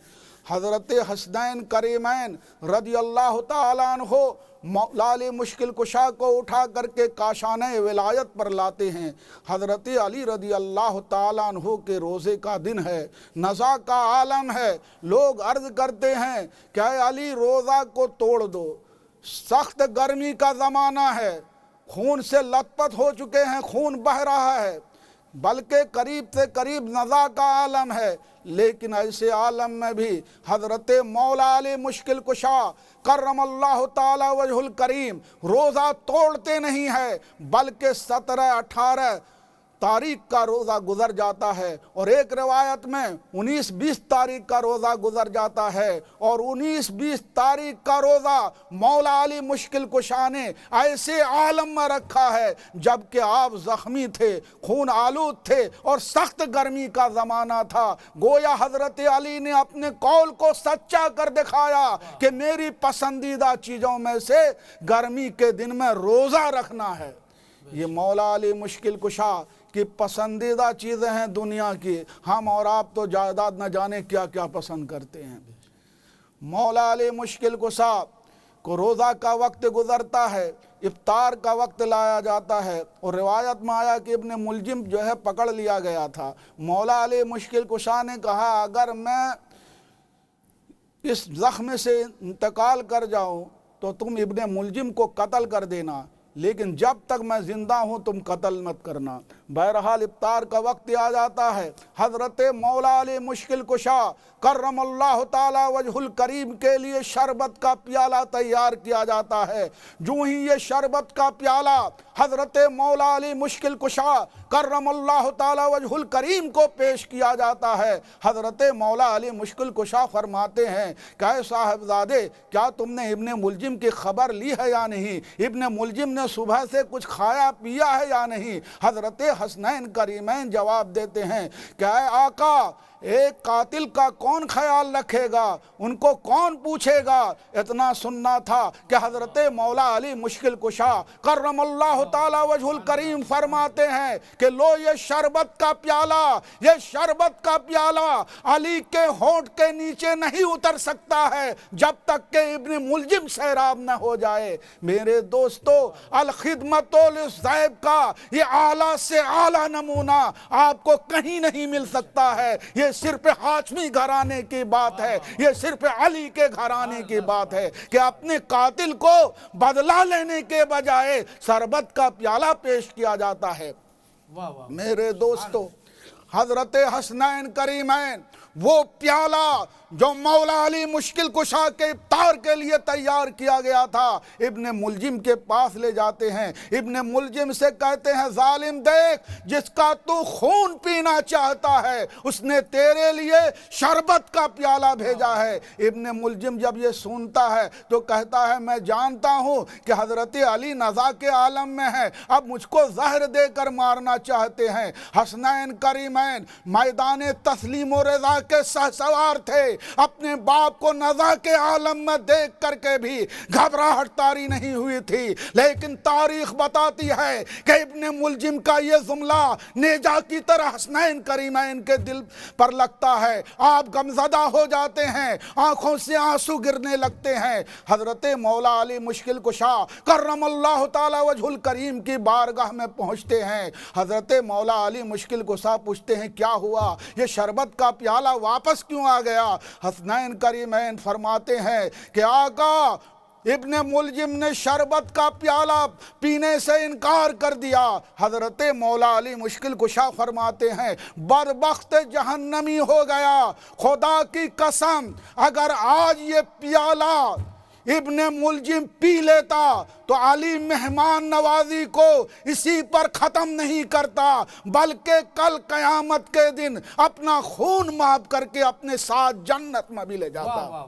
حضرت حسنین کریمین رضی اللہ تعالیٰ عنہ مولا علی مشکل کشا کو اٹھا کر کے کاشانہ ولایت پر لاتے ہیں۔ حضرت علی رضی اللہ تعالیٰ عنہ کے روزے کا دن ہے، نزا کا عالم ہے، لوگ عرض کرتے ہیں کہ اے علی روزہ کو توڑ دو، سخت گرمی کا زمانہ ہے، خون سے لت پت ہو چکے ہیں، خون بہہ رہا ہے، بلکہ قریب سے قریب نزا کا عالم ہے، لیکن ایسے عالم میں بھی حضرت مولا علی مشکل کشا کرم اللہ تعالی وجہ الکریم روزہ توڑتے نہیں ہے، بلکہ 17-18 تاریخ کا روزہ گزر جاتا ہے، اور ایک روایت میں 19-20 تاریخ کا روزہ گزر جاتا ہے، اور 19-20 تاریخ کا روزہ مولا علی مشکل کشا نے ایسے عالم میں رکھا ہے جبکہ آپ زخمی تھے، خون آلود تھے، اور سخت گرمی کا زمانہ تھا۔ گویا حضرت علی نے اپنے قول کو سچا کر دکھایا کہ میری پسندیدہ چیزوں میں سے گرمی کے دن میں روزہ رکھنا ہے۔ یہ مولا علی مشکل کشا کی پسندیدہ چیزیں ہیں دنیا کی، ہم اور آپ تو جائیداد نہ جانے کیا کیا پسند کرتے ہیں۔ مولا علی مشکل کشا کو روزہ کا وقت گزرتا ہے، افطار کا وقت لایا جاتا ہے، اور روایت میں آیا کہ ابن ملجم جو ہے پکڑ لیا گیا تھا۔ مولا علی مشکل کشا نے کہا اگر میں اس زخم سے انتقال کر جاؤں تو تم ابن ملجم کو قتل کر دینا، لیکن جب تک میں زندہ ہوں تم قتل مت کرنا۔ بہرحال افطار کا وقت آ جاتا ہے، حضرت مولا علی مشکل کشا کرم اللہ تعالی وجہ الکریم کے لیے شربت کا پیالہ تیار کیا جاتا ہے۔ جو ہی یہ شربت کا پیالہ حضرت مولا علی مشکل کشا کرم اللہ تعالی وجہ الکریم کو پیش کیا جاتا ہے، حضرت مولا علی مشکل کشا فرماتے ہیں کہ اے صاحبزادے، کیا تم نے ابن ملجم کی خبر لی ہے یا نہیں؟ ابن ملجم نے صبح سے کچھ کھایا پیا ہے یا نہیں؟ حضرت حسنین کریمین جواب دیتے ہیں کہ اے آقا، ایک قاتل کا کون خیال رکھے گا، ان کو کون پوچھے گا؟ اتنا سننا تھا کہ حضرت مولا علی مشکل کشا کرم اللہ تعالی وجہ الکریم فرماتے ہیں کہ لو یہ شربت کا پیالہ، یہ شربت کا پیالہ علی کے ہونٹ کے نیچے نہیں اتر سکتا ہے جب تک کہ ابن ملجم سیراب نہ ہو جائے۔ میرے دوستو، الخدمت للذئب کا یہ اعلیٰ سے اعلیٰ نمونہ آپ کو کہیں نہیں مل سکتا ہے۔ یہ صرف ہاشمی گھرانے کی بات ہے، یہ صرف علی کے گھرانے کی بات ہے کہ اپنے قاتل کو بدلہ لینے کے بجائے شربت کا پیالہ پیش کیا جاتا ہے۔ میرے دوستو، حضرت حسنین کریمین وہ پیالہ جو مولا علی مشکل کشا کے افطار کے لیے تیار کیا گیا تھا ابن ملجم کے پاس لے جاتے ہیں۔ ابن ملجم سے کہتے ہیں ظالم دیکھ، جس کا تو خون پینا چاہتا ہے اس نے تیرے لیے شربت کا پیالہ بھیجا ہے۔ ابن ملجم جب یہ سنتا ہے تو کہتا ہے میں جانتا ہوں کہ حضرت علی نزا کے عالم میں ہے، اب مجھ کو زہر دے کر مارنا چاہتے ہیں۔ حسنین کریمین میدان تسلیم و رضا کے سوار تھے، اپنے باپ کو نزا کے عالم میں دیکھ کر کے بھی گھبراہٹ طاری نہیں ہوئی تھی، لیکن تاریخ بتاتی ہے کہ ابن ملجم کا یہ جملہ نیجا کی طرح حسنین کریمین کے دل پر لگتا ہے۔ آپ غمزدہ ہو جاتے ہیں، آنکھوں سے آنسو گرنے لگتے ہیں۔ حضرت مولا علی مشکل کشا کرم اللہ تعالی وجہ الکریم کی بارگاہ میں پہنچتے ہیں۔ حضرت مولا علی مشکل کشا پوچھتے ہیں کیا ہوا، یہ شربت کا پیالہ واپس کیوں آ گیا؟ حسنین کریمین فرماتے ہیں کہ آقا، ابن ملجم نے شربت کا پیالہ پینے سے انکار کر دیا۔ حضرت مولا علی مشکل کشا فرماتے ہیں بدبخت جہنمی ہو گیا، خدا کی قسم اگر آج یہ پیالہ ابن ملجم پی لیتا تو علی مہمان نوازی کو اسی پر ختم نہیں کرتا، بلکہ کل قیامت کے دن اپنا خون معاف کر کے اپنے ساتھ جنت میں بھی لے جاتا۔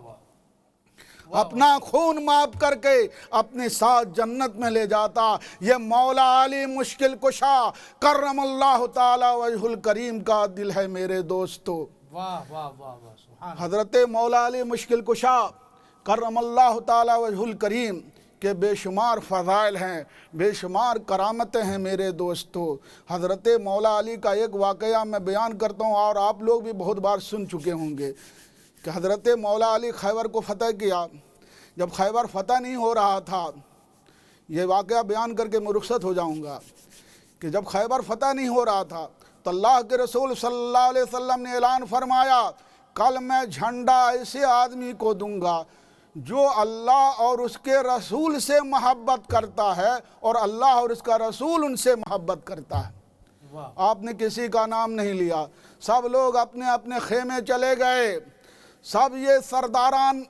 اپنا خون معاف کر کے اپنے ساتھ جنت میں لے جاتا۔ یہ مولا علی مشکل کشا کرم اللہ تعالی وجہ الکریم کا دل ہے۔ میرے دوستو، حضرت مولا علی مشکل کشا کرم اللہ تعالی وجہ الکریم کے بے شمار فضائل ہیں، بے شمار کرامتیں ہیں۔ میرے دوستو، حضرت مولا علی کا ایک واقعہ میں بیان کرتا ہوں اور آپ لوگ بھی بہت بار سن چکے ہوں گے کہ حضرت مولا علی خیبر کو فتح کیا۔ جب خیبر فتح نہیں ہو رہا تھا، یہ واقعہ بیان کر کے میں رخصت ہو جاؤں گا، کہ جب خیبر فتح نہیں ہو رہا تھا تو اللہ کے رسول صلی اللہ علیہ وسلم نے اعلان فرمایا کل میں جھنڈا ایسے آدمی کو دوں گا جو اللہ اور اس کے رسول سے محبت کرتا ہے اور اللہ اور اس کا رسول ان سے محبت کرتا ہے۔ آپ نے کسی کا نام نہیں لیا، سب لوگ اپنے اپنے خیمے چلے گئے۔ سب یہ سرداران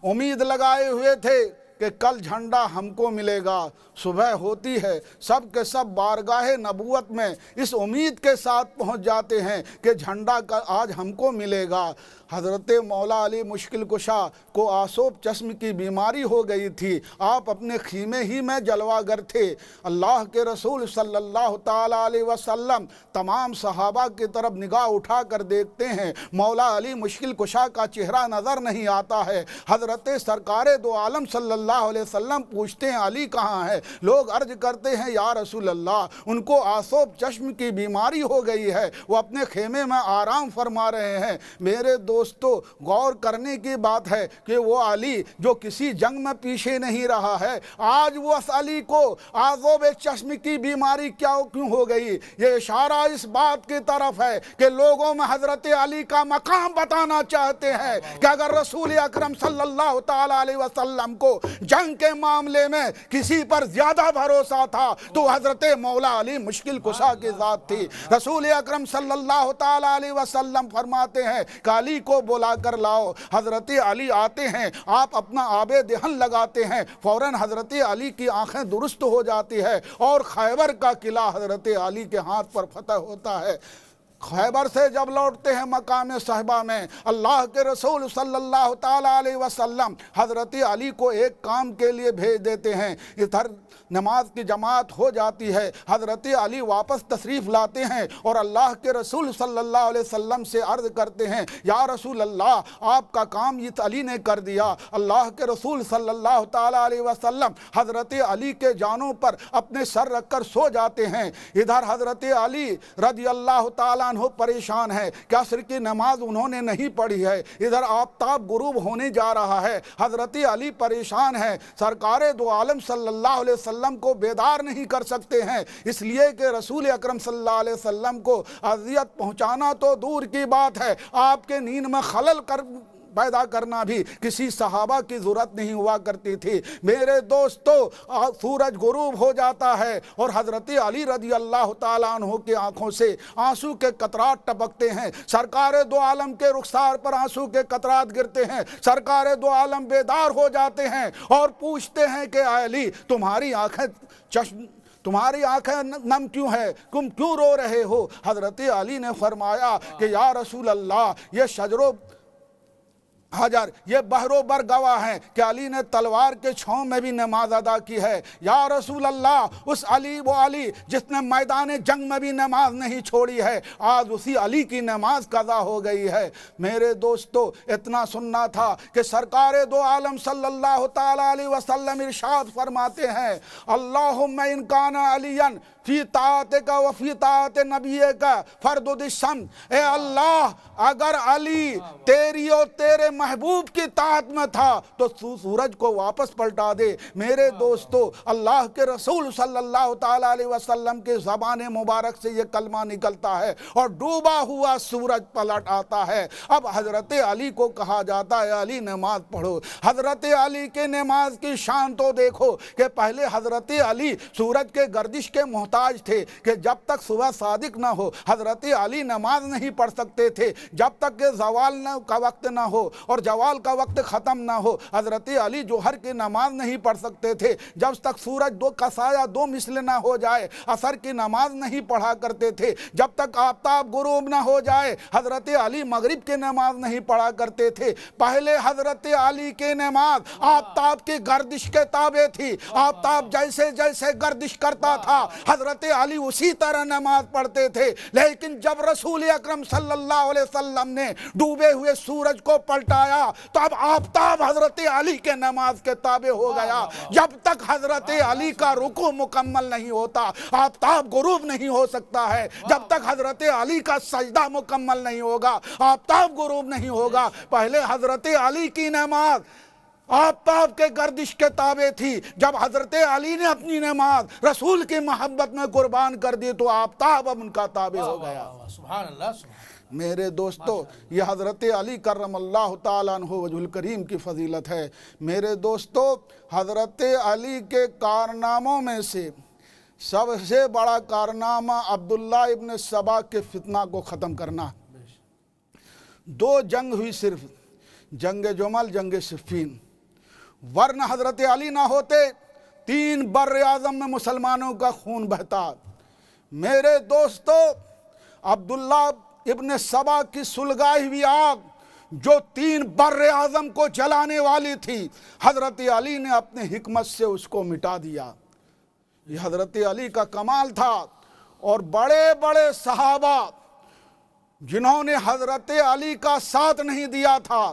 امید لگائے ہوئے تھے کہ کل جھنڈا ہم کو ملے گا۔ صبح ہوتی ہے، سب کے سب بارگاہ نبوت میں اس امید کے ساتھ پہنچ جاتے ہیں کہ جھنڈا آج ہم کو ملے گا۔ حضرت مولا علی مشکل کشا کو آسوب چشم کی بیماری ہو گئی تھی، آپ اپنے خیمے ہی میں جلوہ گر تھے۔ اللہ کے رسول صلی اللہ تعالی علیہ وسلم تمام صحابہ کی طرف نگاہ اٹھا کر دیکھتے ہیں، مولا علی مشکل کشا کا چہرہ نظر نہیں آتا ہے۔ حضرت سرکار دو عالم صلی اللہ علیہ وسلم پوچھتے ہیں علی کہاں ہے؟ لوگ عرض کرتے ہیں یا رسول اللہ ان کو آسوب چشم کی بیماری ہو گئی ہے، وہ اپنے خیمے میں آرام فرما رہے ہیں۔ میرے دوستو، غور کرنے کی بات ہے کہ وہ علی جو کسی جنگ میں پیچھے نہیں رہا ہے، آج وہ اس علی کو آسوب چشم کی بیماری کیوں ہو گئی؟ یہ اشارہ اس بات کی طرف ہے کہ لوگوں میں حضرت علی کا مقام بتانا چاہتے ہیں کہ اگر رسول اکرم صلی اللہ تعالی علیہ وسلم کو جنگ کے معاملے میں کسی پر زیادہ بھروسہ تھا تو حضرت مولا علی مشکل کشا کی ذات تھی۔ رسول اکرم صلی اللہ تعالیٰ علیہ وسلم فرماتے ہیں کہ علی کو بلا کر لاؤ۔ حضرت علی آتے ہیں، آپ اپنا آب دہن لگاتے ہیں، فوراً حضرت علی کی آنکھیں درست ہو جاتی ہے اور خیبر کا قلعہ حضرت علی کے ہاتھ پر فتح ہوتا ہے۔ خیبر سے جب لوٹتے ہیں مقام صحبہ میں، اللہ کے رسول صلی اللہ تعالیٰ علیہ وسلم حضرت علی کو ایک کام کے لیے بھیج دیتے ہیں۔ ادھر نماز کی جماعت ہو جاتی ہے، حضرت علی واپس تشریف لاتے ہیں اور اللہ کے رسول صلی اللہ علیہ وسلم سے عرض کرتے ہیں، یا رسول اللہ آپ کا کام یہ علی نے کر دیا۔ اللہ کے رسول صلی اللہ تعالیٰ علیہ وسلم حضرت علی کے جانوں پر اپنے سر رکھ کر سو جاتے ہیں۔ ادھر حضرت علی رضی اللہ تعالیٰ عنہ پریشان ہے کہ عصر کی نماز انہوں نے نہیں پڑھی ہے، ادھر آفتاب غروب ہونے جا رہا ہے، حضرت علی پریشان ہے، سرکار دو عالم صلی اللہ علیہ وسلم کو بیدار نہیں کر سکتے ہیں، اس لیے کہ رسول اکرم صلی اللہ علیہ وسلم کو اذیت پہنچانا تو دور کی بات ہے، آپ کے نیند میں خلل پیدا کرنا بھی کسی صحابہ کی ضرورت نہیں ہوا کرتی تھی۔ میرے دوستو، سورج غروب ہو جاتا ہے اور حضرت علی رضی اللہ تعالیٰ عنہ کی آنکھوں سے آنسو کے قطرات ٹپکتے ہیں، سرکار دو عالم کے رخسار پر آنسو کے قطرات گرتے ہیں، سرکار دو عالم بیدار ہو جاتے ہیں اور پوچھتے ہیں کہ اے علی تمہاری آنکھیں نم کیوں ہے، تم کیوں رو رہے ہو؟ حضرت علی نے فرمایا کہ یا رسول اللہ یہ شجر و حجر یہ بحر و بر گواہ ہیں کہ علی نے تلوار کے چھاؤں میں بھی نماز ادا کی ہے۔ یا رسول اللہ اس علی وہ علی جس نے میدان جنگ میں بھی نماز نہیں چھوڑی ہے، آج اسی علی کی نماز قضا ہو گئی ہے۔ میرے دوستو، اتنا سننا تھا کہ سرکار دو عالم صلی اللہ تعالیٰ علیہ وسلم ارشاد فرماتے ہیں، اللہم ان کان علیا فی طاعتک و فی طاعت نبیک فردد الشمس، اے اللہ اگر علی تیری اور تیرے محبوب کی طاعت میں تھا تو سورج کو واپس پلٹا دے۔ میرے دوستو، اللہ کے رسول صلی اللہ تعالیٰ علیہ وسلم کے زبان مبارک سے یہ کلمہ نکلتا ہے اور ڈوبا ہوا سورج پلٹ آتا ہے۔ اب حضرت علی کو کہا جاتا ہے علی نماز پڑھو۔ حضرت علی کے نماز کی شان تو دیکھو کہ پہلے حضرت علی سورج کے گردش کے محتاج تھے کہ جب تک صبح صادق نہ ہو حضرت علی نماز نہیں پڑھ سکتے تھے، جب تک کہ زوال کا وقت نہ ہو اور زوال کا وقت ختم نہ ہو حضرت علی جوہر کی نماز نہیں پڑھ سکتے تھے، جب تک سورج دو کا سایہ دو مثل نہ ہو جائے عصر کی نماز نہیں پڑھا کرتے تھے، جب تک آفتاب غروب نہ ہو جائے حضرت علی مغرب کی نماز نہیں پڑھا کرتے تھے۔ پہلے حضرت علی کی نماز آفتاب کی گردش کے تابع تھی، آفتاب جیسے جیسے گردش کرتا تھا حضرت علی اسی طرح نماز پڑھتے تھے، لیکن جب رسول اکرم صلی اللہ علیہ وسلم نے ڈوبے ہوئے سورج کو پلٹایا تو اب آفتاب حضرت علی کے نماز کے تابع ہو گیا۔ جب تک حضرت علی کا رکوع مکمل نہیں ہوتا آفتاب غروب نہیں ہو سکتا ہے، جب تک حضرت علی کا سجدہ مکمل نہیں ہوگا آفتاب غروب نہیں ہوگا۔ پہلے حضرت علی کی نماز آفتاب کے گردش کے تابع تھی، جب حضرت علی نے اپنی نماز رسول کی محبت میں قربان کر دی تو آفتاب اب ان کا تابع ہو گیا۔ سبحان اللہ۔ میرے دوستو، یہ حضرت علی کرم اللہ تعالیٰ عنہ وجہ الکریم کی فضیلت ہے۔ میرے دوستو، حضرت علی کے کارناموں میں سے سب سے بڑا کارنامہ عبداللہ ابن سبا کے فتنہ کو ختم کرنا۔ دو جنگ ہوئی، صرف جنگ جمل، جنگ صفین، ورنہ حضرت علی نہ ہوتے 3 بر اعظم میں مسلمانوں کا خون بہتا۔ میرے دوستو، عبداللہ ابن سبا کی سلگائی ہوئی آگ جو 3 بر اعظم کو جلانے والی تھی، حضرت علی نے اپنے حکمت سے اس کو مٹا دیا۔ یہ حضرت علی کا کمال تھا۔ اور بڑے بڑے صحابہ جنہوں نے حضرت علی کا ساتھ نہیں دیا تھا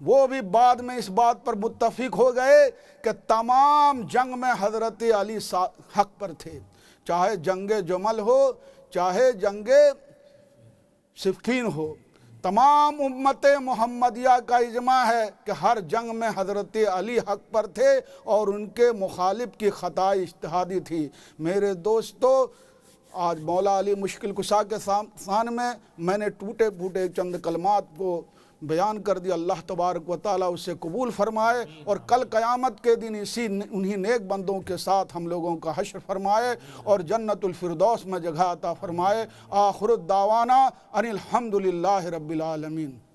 وہ بھی بعد میں اس بات پر متفق ہو گئے کہ تمام جنگ میں حضرت علی حق پر تھے، چاہے جنگ جمل ہو چاہے جنگ صفین ہو۔ تمام امت محمدیہ کا اجماع ہے کہ ہر جنگ میں حضرت علی حق پر تھے اور ان کے مخالف کی خطا اجتہادی تھی۔ میرے دوستو، آج مولا علی مشکل کشا کے سامنے میں نے ٹوٹے پھوٹے چند کلمات کو بیان کر دیا، اللہ تبارک و تعالیٰ اسے قبول فرمائے اور کل قیامت کے دن انہی نیک بندوں کے ساتھ ہم لوگوں کا حشر فرمائے اور جنت الفردوس میں جگہ عطا فرمائے۔ آخر الدعوانا ان الحمد للہ رب العالمین۔